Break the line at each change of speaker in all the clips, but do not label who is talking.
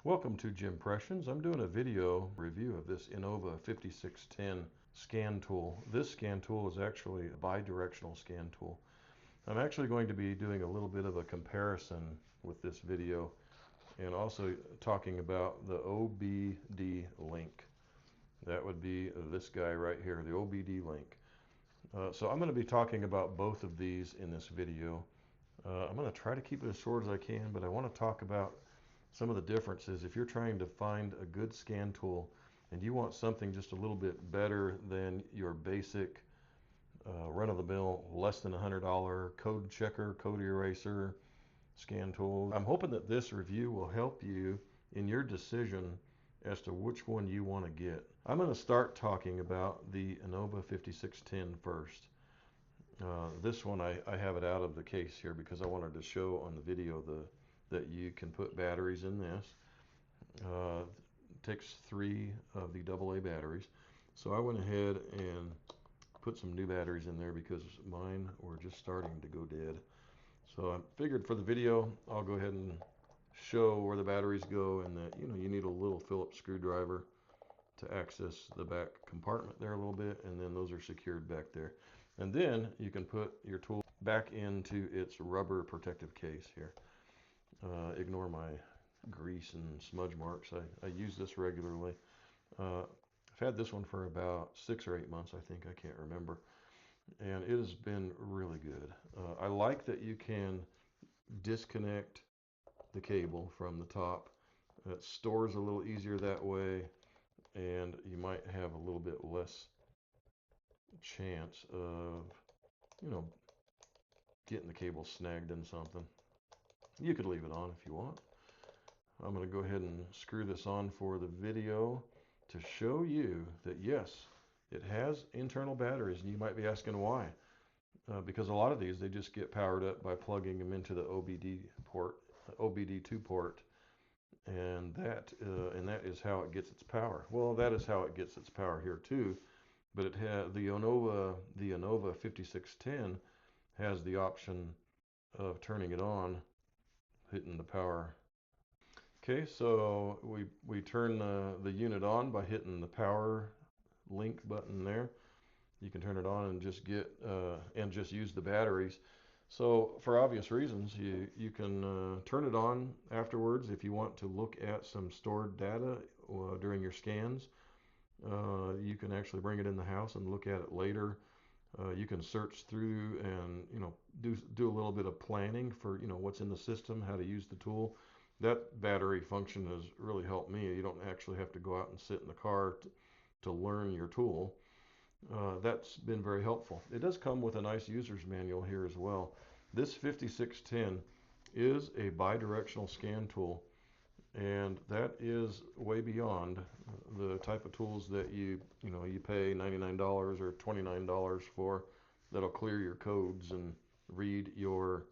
Welcome to Jimpressions. I'm doing a video review of this Innova 5610 scan tool. This scan tool is actually a bi-directional scan tool. I'm actually going to be doing a little bit of a comparison with this video and also talking about the OBDLink. That would be this guy right here, the OBDLink. So I'm going to be talking about both of these in this video. I'm going to try to keep it as short as I can, but I want to talk about some of the differences. If you're trying to find a good scan tool and you want something just a little bit better than your basic run-of-the-mill, less than $100 code checker, code eraser scan tool, I'm hoping that this review will help you in your decision as to which one you want to get. I'm going to start talking about the Innova 5610 first. This one I have it out of the case here because I wanted to show on the video that you can put batteries in this. Takes 3 of the AA batteries. So I went ahead and put some new batteries in there because mine were just starting to go dead. So I figured for the video I'll go ahead and show where the batteries go, and that you need a little Phillips screwdriver to access the back compartment there a little bit, and then those are secured back there. And then you can put your tool back into its rubber protective case here. Ignore my grease and smudge marks. I use this regularly. I've had this one for about 6 or 8 months, I think. I can't remember. And it has been really good. I like that you can disconnect the cable from the top. It stores a little easier that way, and you might have a little bit less chance of, getting the cable snagged in something. You could leave it on if you want. I'm going to go ahead and screw this on for the video to show you that yes, it has internal batteries, and you might be asking why. Because a lot of these, they just get powered up by plugging them into the OBD2 port, and that is how it gets its power. Well, that is how it gets its power here too, but it has the Innova 5610 has the option of turning it on, hitting the power. Okay, so we turn the unit on by hitting the power link button there. You can turn it on and just use the batteries. So for obvious reasons, you can turn it on afterwards if you want to look at some stored data during your scans. You can actually bring it in the house and look at it later. You can search through and do a little bit of planning for what's in the system, how to use the tool. That battery function has really helped me. You don't actually have to go out and sit in the car to learn your tool. That's been very helpful. It does come with a nice user's manual here as well. This 5610 is a bi-directional scan tool, and that is way beyond the type of tools that you pay $99 or $29 for, that'll clear your codes and read your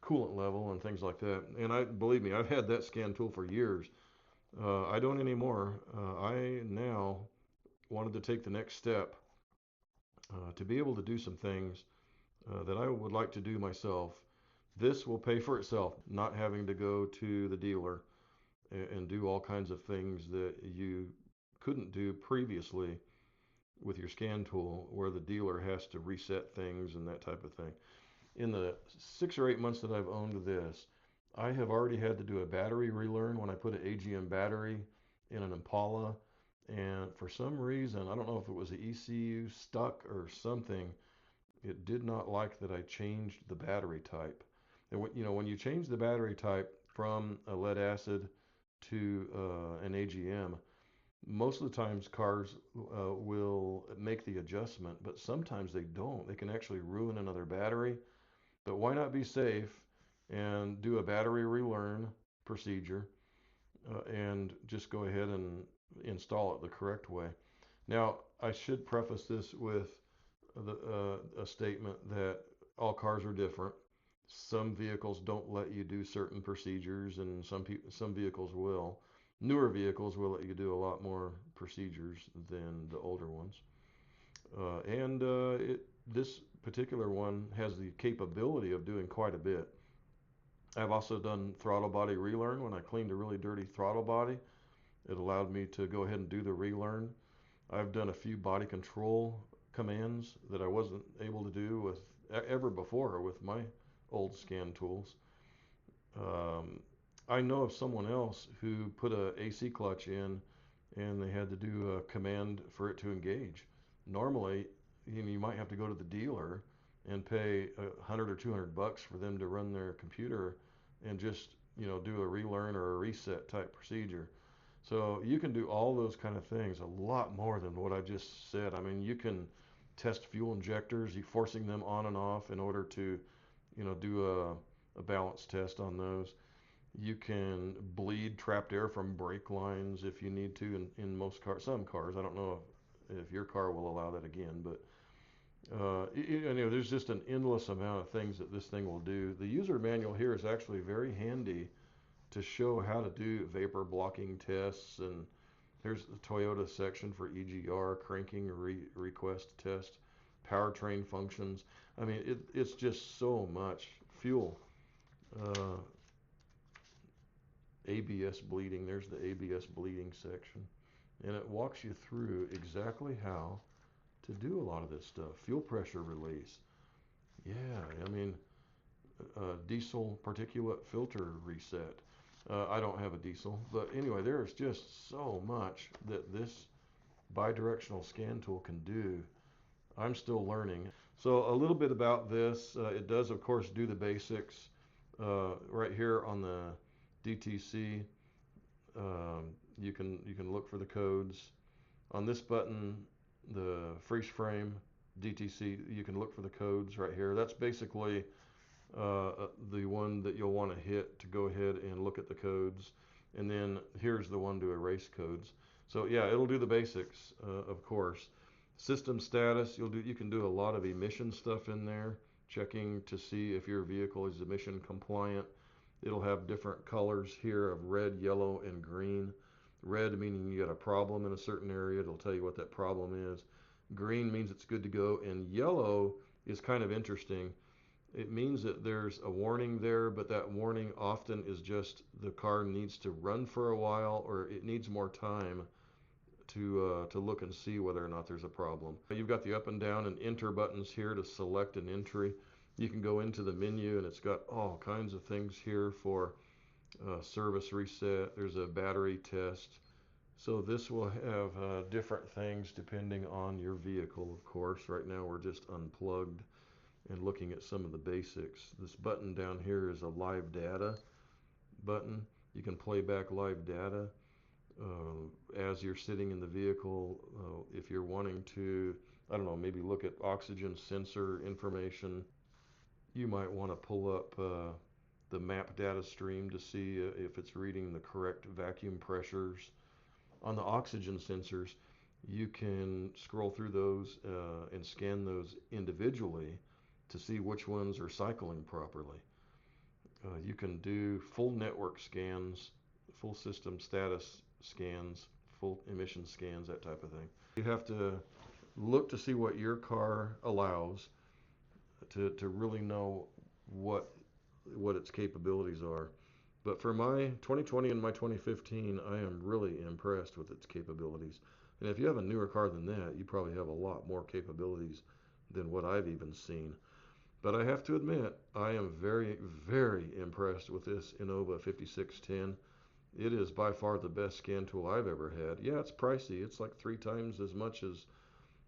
coolant level and things like that. And believe me, I've had that scan tool for years. I don't anymore. I now wanted to take the next step to be able to do some things that I would like to do myself. This will pay for itself, not having to go to the dealer and do all kinds of things that you couldn't do previously with your scan tool, where the dealer has to reset things and that type of thing. In the 6 or 8 months that I've owned this, I have already had to do a battery relearn when I put an AGM battery in an Impala, and for some reason, I don't know if it was the ECU stuck or something, it did not like that I changed the battery type. And when you change the battery type from a lead acid to an AGM, most of the times cars will make the adjustment, but sometimes they don't. They can actually ruin another battery. But why not be safe and do a battery relearn procedure and just go ahead and install it the correct way. Now, I should preface this with a statement that all cars are different. Some vehicles don't let you do certain procedures, and some vehicles will. Newer vehicles will let you do a lot more procedures than the older ones. This particular one has the capability of doing quite a bit. I've also done throttle body relearn. When I cleaned a really dirty throttle body, it allowed me to go ahead and do the relearn. I've done a few body control commands that I wasn't able to do with ever before with my old scan tools. Um, I know of someone else who put a AC clutch in and they had to do a command for it to engage. Normally, you might have to go to the dealer and pay $100 or $200 for them to run their computer and just do a relearn or a reset type procedure. So you can do all those kind of things, a lot more than what I just said. I mean, you can test fuel injectors, you forcing them on and off in order to, do a balance test on those. You can bleed trapped air from brake lines if you need to in most cars. Some cars, I don't know if your car will allow that again, but there's just an endless amount of things that this thing will do. The user manual here is actually very handy to show how to do vapor blocking tests, and here's the Toyota section for EGR, cranking request test, powertrain functions. I mean, it's just so much fuel. Uh, ABS bleeding, there's the ABS bleeding section. And it walks you through exactly how to do a lot of this stuff. Fuel pressure release. Yeah, I mean, diesel particulate filter reset. I don't have a diesel, but anyway, there's just so much that this bidirectional scan tool can do. I'm still learning. So a little bit about this. It does, of course, do the basics. Right here on the DTC, you can look for the codes. On this button, the freeze frame DTC, you can look for the codes right here. That's basically the one that you'll want to hit to go ahead and look at the codes. And then here's the one to erase codes. So yeah, it'll do the basics, of course. System status, you can do a lot of emission stuff in there, checking to see if your vehicle is emission compliant. It'll have different colors here of red, yellow, and green. Red meaning you got a problem in a certain area. It'll tell you what that problem is. Green means it's good to go, and yellow is kind of interesting. It means that there's a warning there, but that warning often is just the car needs to run for a while, or it needs more time to look and see whether or not there's a problem. You've got the up and down and enter buttons here to select an entry. You can go into the menu and it's got all kinds of things here for service reset. There's a battery test. So this will have different things depending on your vehicle, of course. Right now we're just unplugged and looking at some of the basics. This button down here is a live data button. You can play back live data as you're sitting in the vehicle. If you're wanting to, I don't know, maybe look at oxygen sensor information, you might want to pull up the map data stream to see if it's reading the correct vacuum pressures. On the oxygen sensors, you can scroll through those and scan those individually to see which ones are cycling properly. You can do full network scans, full system status scans, full emission scans, that type of thing. You have to look to see what your car allows to really know what its capabilities are. But for my 2020 and my 2015, I am really impressed with its capabilities. And if you have a newer car than that, you probably have a lot more capabilities than what I've even seen. But I have to admit, I am very, very impressed with this Innova 5610. It is by far the best scan tool I've ever had. Yeah, it's pricey. It's like 3 times as much as,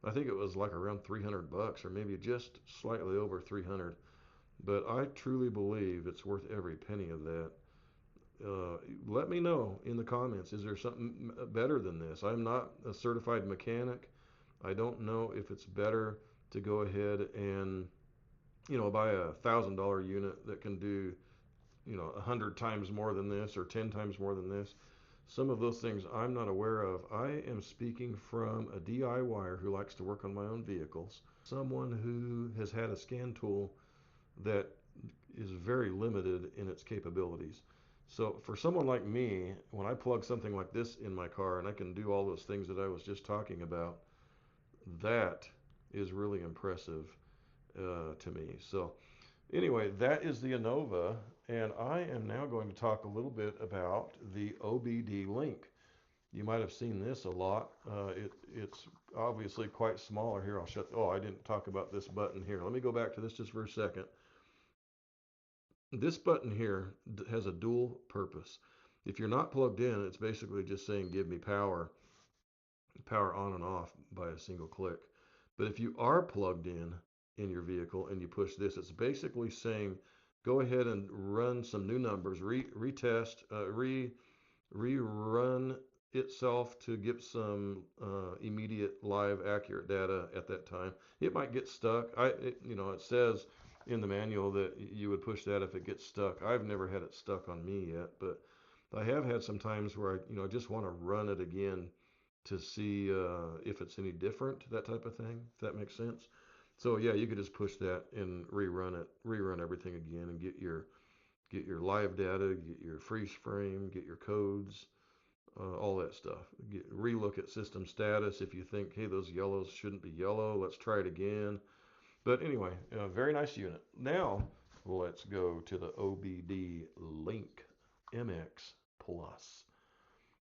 I think it was like around $300 or maybe just slightly over 300. But I truly believe it's worth every penny of that. Let me know in the comments, is there something better than this? I'm not a certified mechanic. I don't know if it's better to go ahead and buy a $1,000 unit that can do 100 times more than this or 10 times more than this. Some of those things I'm not aware of. I am speaking from a DIYer who likes to work on my own vehicles, someone who has had a scan tool that is very limited in its capabilities. So for someone like me, when I plug something like this in my car and I can do all those things that I was just talking about, that is really impressive to me. So anyway, that is the Innova, And I am now going to talk a little bit about the OBDLink. You might have seen this a lot. It's obviously quite smaller here. I'll shut. Oh, I didn't talk about this button here. Let me go back to this just for a second. This button here has a dual purpose. If you're not plugged in, it's basically just saying give me power on and off by a single click. But if you are plugged in your vehicle and you push this, it's basically saying go ahead and run some new numbers, retest, rerun itself to get some immediate live accurate data at that time. It might get stuck. It says in the manual that you would push that if it gets stuck. I've never had it stuck on me yet, but I have had some times where I just want to run it again to see if it's any different, that type of thing, if that makes sense. So yeah, you could just push that and rerun everything again and get your live data, get your freeze frame, get your codes, all that stuff. Relook at system status if you think, hey, those yellows shouldn't be yellow. Let's try it again. But anyway, very nice unit. Now let's go to the OBDLinkMX Plus.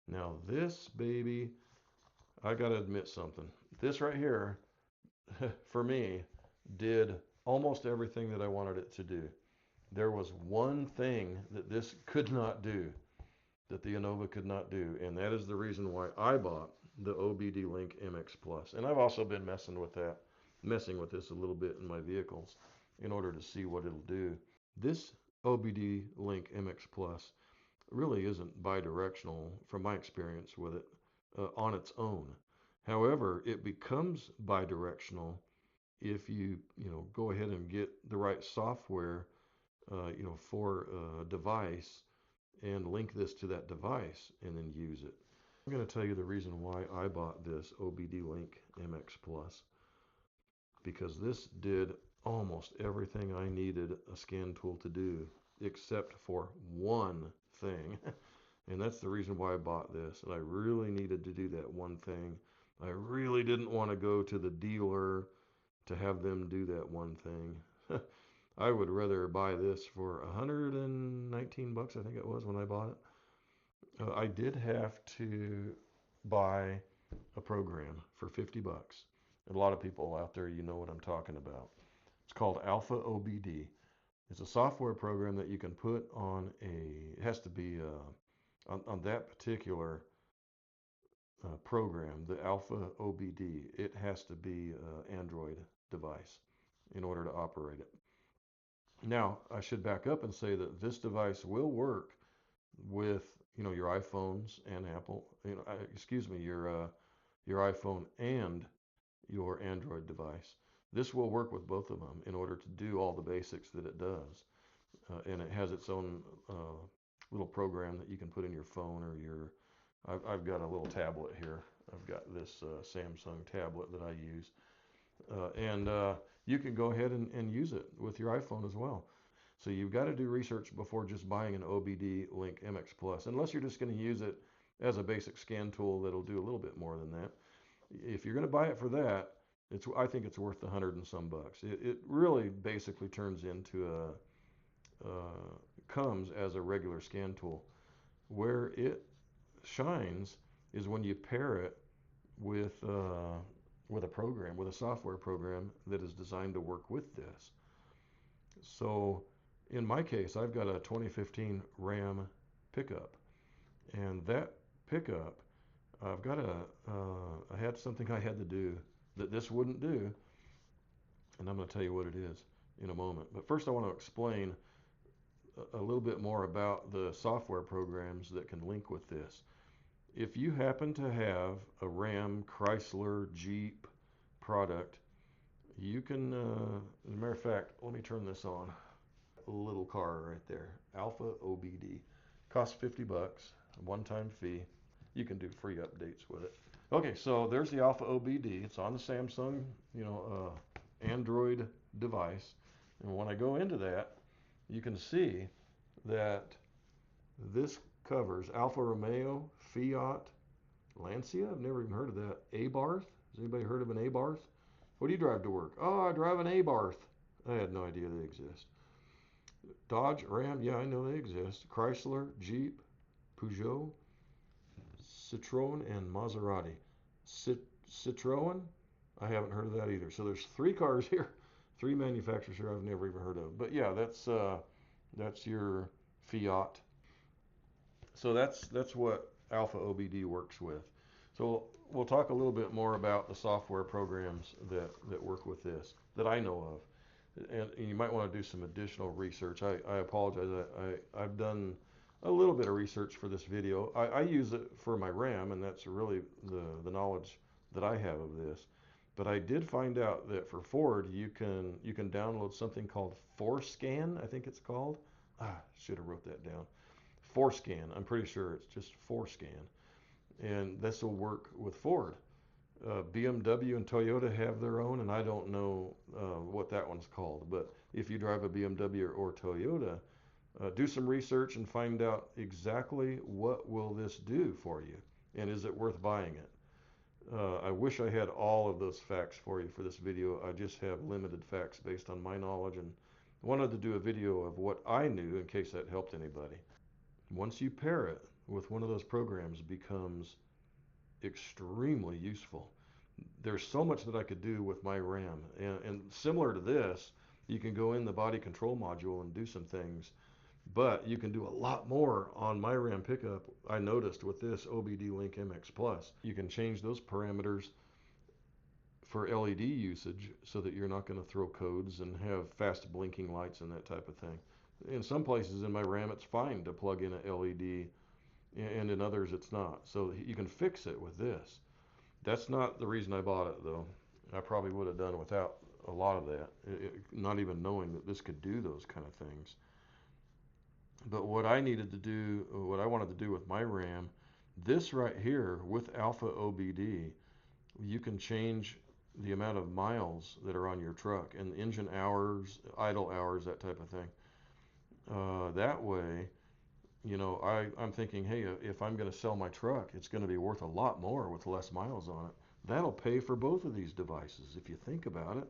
Now this baby, I gotta admit something. This right here, for me, did almost everything that I wanted it to do. There was one thing that this could not do, that the Innova could not do, and that is the reason why I bought the OBDLinkMX Plus. And I've also been messing with this a little bit in my vehicles in order to see what it'll do. This OBDLinkMX Plus really isn't bidirectional from my experience with it on its own. However, it becomes bidirectional if you go ahead and get the right software for a device and link this to that device and then use it. I'm going to tell you the reason why I bought this OBDLinkMX Plus, because this did almost everything I needed a scan tool to do except for one thing. And that's the reason why I bought this. And I really needed to do that one thing. I really didn't want to go to the dealer to have them do that one thing. I would rather buy this for 119 bucks, I think it was when I bought it. I did have to buy a program for 50 bucks. And a lot of people out there, you know what I'm talking about. It's called Alpha OBD. It's a software program that you can put on it has to be on that particular program, the Alpha OBD. It has to be an Android device in order to operate it. Now, I should back up and say that this device will work with, your iPhones and Apple, your iPhone and your Android device. This will work with both of them in order to do all the basics that it does. And it has its own little program that you can put in your phone or I've got a little tablet here. I've got this Samsung tablet that I use. And you can go ahead and use it with your iPhone as well. So you've got to do research before just buying an OBDLinkMX Plus, unless you're just going to use it as a basic scan tool that'll do a little bit more than that. If you're going to buy it for that, I think it's worth the 100 and some bucks. It really basically turns into comes as a regular scan tool. Where it shines is when you pair it with a program, with a software program that is designed to work with this. So in my case, I've got a 2015 Ram pickup, and that pickup, I had something I had to do that this wouldn't do, and I'm going to tell you what it is in a moment. But first I want to explain a little bit more about the software programs that can link with this. If you happen to have a Ram, Chrysler, Jeep product, you can, as a matter of fact, let me turn this on. A little car right there, Alpha OBD. Costs 50 bucks, one-time fee. You can do free updates with it. Okay, so there's the Alpha OBD. It's on the Samsung, Android device. And when I go into that, you can see that this covers Alfa Romeo, Fiat, Lancia. I've never even heard of that. Abarth. Has anybody heard of an Abarth? What do you drive to work? Oh, I drive an Abarth. I had no idea they exist. Dodge, Ram, yeah, I know they exist. Chrysler, Jeep, Peugeot, Citroen, and Maserati. Citroen, I haven't heard of that either. So there's three cars here, three manufacturers here I've never even heard of. But yeah, that's your Fiat. So that's what Alpha OBD works with. So we'll talk a little bit more about the software programs that work with this that I know of. And you might want to do some additional research. I apologize. I've done a little bit of research for this video. I use it for my RAM, and that's really the knowledge that I have of this. But I did find out that for Ford, you can download something called ForScan, I think it's called. Should have wrote that down. ForScan. I'm pretty sure it's just ForScan, and this will work with Ford. BMW and Toyota have their own, and I don't know what that one's called. But if you drive a BMW or Toyota, do some research and find out exactly what will this do for you, and is it worth buying it. I wish I had all of those facts for you for this video. I just have limited facts based on my knowledge, and wanted to do a video of what I knew in case that helped anybody. Once you pair it with one of those programs, it becomes extremely useful. There's so much that I could do with my RAM, and similar to this, you can go in the body control module and do some things, but you can do a lot more on my RAM pickup. I noticed with this OBDLinkMX Plus, you can change those parameters for LED usage so that you're not going to throw codes and have fast blinking lights and that type of thing. In some places in my RAM, it's fine to plug in a LED, and in others, it's not. So you can fix it with this. That's not the reason I bought it, though. I probably would have done without a lot of that, not even knowing that this could do those kind of things. But what I needed to do, what I wanted to do with my RAM, this right here with Alpha OBD, you can change the amount of miles that are on your truck and engine hours, idle hours, that type of thing. That way, I'm thinking, hey, if I'm going to sell my truck, it's going to be worth a lot more with less miles on it. That'll pay for both of these devices if you think about it.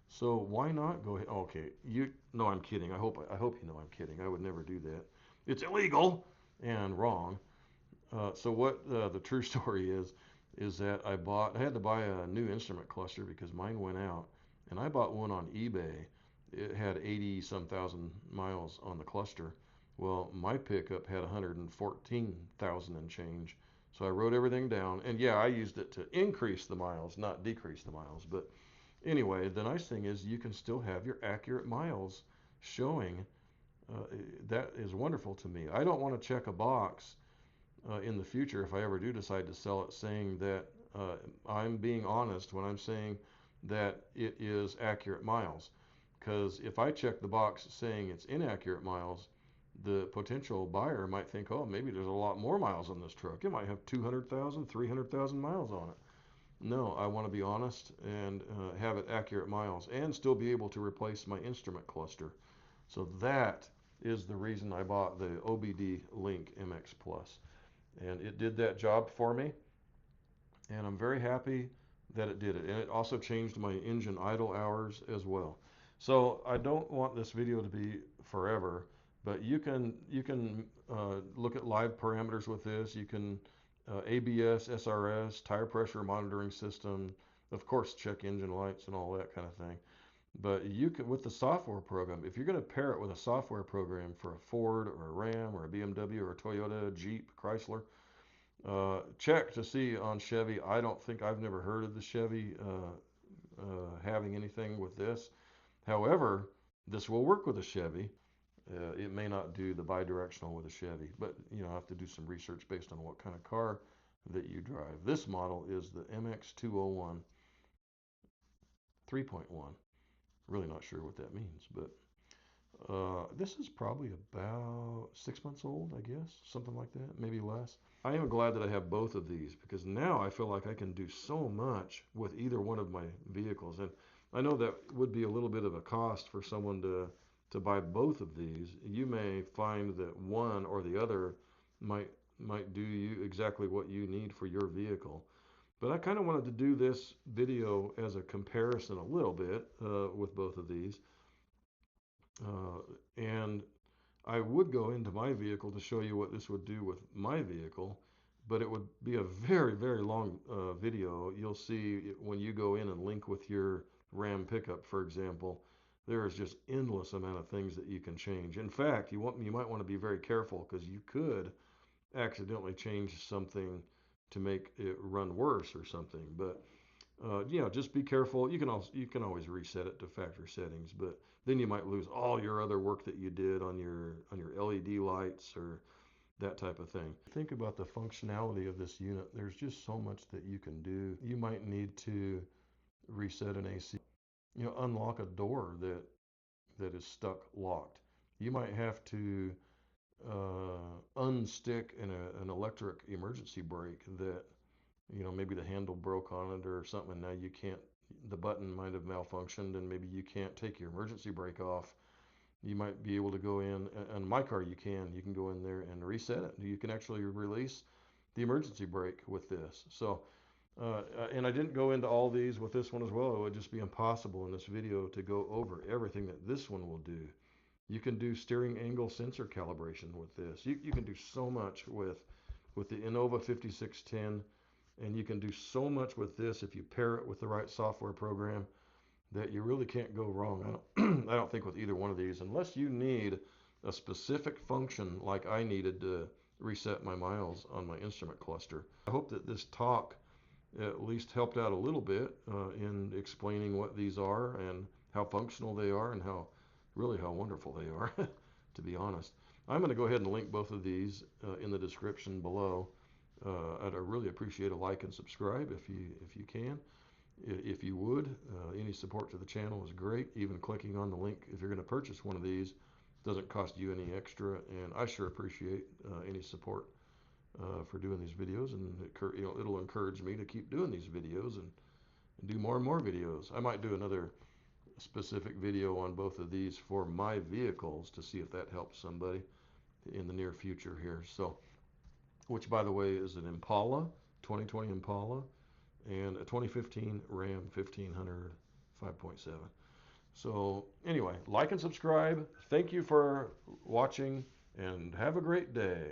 So why not go ahead? Okay, no, I'm kidding. I hope you know I'm kidding. I would never do that. It's illegal and wrong. So what the true story is that I had to buy a new instrument cluster because mine went out, and I bought one on eBay. It had 80 some thousand miles on the cluster. Well, my pickup had 114,000 and change. So I wrote everything down, and yeah, I used it to increase the miles, not decrease the miles. But anyway, the nice thing is you can still have your accurate miles showing. That is wonderful to me. I don't want to check a box in the future, if I ever do decide to sell it, saying that I'm being honest when I'm saying that it is accurate miles. Because if I check the box saying it's inaccurate miles, the potential buyer might think, oh, maybe there's a lot more miles on this truck. It might have 200,000, 300,000 miles on it. No, I want to be honest and have it accurate miles and still be able to replace my instrument cluster. So that is the reason I bought the OBD Link MX Plus. And it did that job for me, and I'm very happy that it did it. And it also changed my engine idle hours as well. So I don't want this video to be forever, but you can look at live parameters with this. You can ABS, SRS, tire pressure monitoring system, of course check engine lights and all that kind of thing. But you can, with the software program, if you're going to pair it with a software program for a Ford or a Ram or a BMW or a Toyota, Jeep, Chrysler, check to see on Chevy. I don't think I've never heard of the Chevy having anything with this. However, this will work with a Chevy. It may not do the bidirectional with a Chevy, but I have to do some research based on what kind of car that you drive. This model is the MX201 3.1. Really not sure what that means, but this is probably about 6 months old, I guess, something like that, maybe less. I am glad that I have both of these because now I feel like I can do so much with either one of my vehicles. And I know that would be a little bit of a cost for someone to buy both of these. You may find that one or the other might might do you exactly what you need for your vehicle. But I kind of wanted to do this video as a comparison a little bit with both of these. And I would go into my vehicle to show you what this would do with my vehicle, but it would be a very, very long video. You'll see when you go in and link with your Ram pickup, for example, there is just endless amount of things that you can change. In fact, you might want to be very careful because you could accidentally change something to make it run worse or something. But just be careful. You can always reset it to factory settings, but then you might lose all your other work that you did on your LED lights or that type of thing. Think about the functionality of this unit. There's just so much that you can do. You might need to reset an AC, unlock a door that is stuck locked. You might have to unstick an electric emergency brake that maybe the handle broke on it or something, and now you can't, the button might have malfunctioned, and maybe you can't take your emergency brake off. You might be able to go in, on my car you can go in there and reset it. You can actually release the emergency brake with this. So, and I didn't go into all these with this one as well. It would just be impossible in this video to go over everything that this one will do. You can do steering angle sensor calibration with this. You can do so much with the Innova 5610, and you can do so much with this if you pair it with the right software program that you really can't go wrong. I don't think with either one of these, unless you need a specific function like I needed to reset my miles on my instrument cluster. I hope that this talk at least helped out a little bit in explaining what these are and how functional they are and how wonderful they are, to be honest. I'm going to go ahead and link both of these in the description below. I'd really appreciate a like and subscribe if you can. If you would, any support to the channel is great. Even clicking on the link if you're going to purchase one of these doesn't cost you any extra, and I sure appreciate any support for doing these videos, and it'll encourage me to keep doing these videos and do more and more videos. I might do another specific video on both of these for my vehicles to see if that helps somebody in the near future here. So, which by the way is an Impala, 2020 Impala, and a 2015 Ram 1500 5.7. So anyway, like and subscribe. Thank you for watching and have a great day.